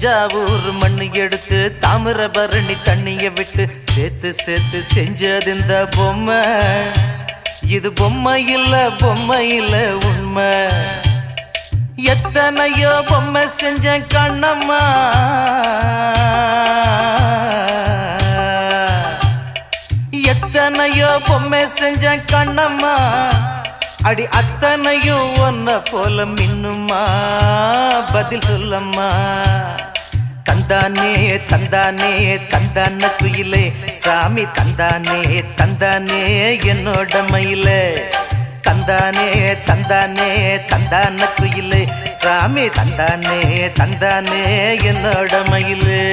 தஞ்சாவூர் மண்ணு எடுத்து தாமிரபரணி தண்ணிய விட்டு சேர்த்து சேர்த்து செஞ்சது இந்த பொம்மை. இது பொம்மை இல்ல உண்மை. எத்தனையோ பொம்மை செஞ்சேன் கண்ணம்மா, எத்தனையோ பொம்மை செஞ்சேன் கண்ணம்மா. அடி அத்தனையும் ஒன்ன போல மின்னுமா, பதில் சொல்லம்மா. தந்தானே தந்தானே தந்தான குயிலே சாமி, தந்தானே தந்தானே என்னோட மயிலே. தந்தானே தந்தானே தந்தான குயிலே சாமி, தந்தானே தந்தானே என்னோட மயிலே.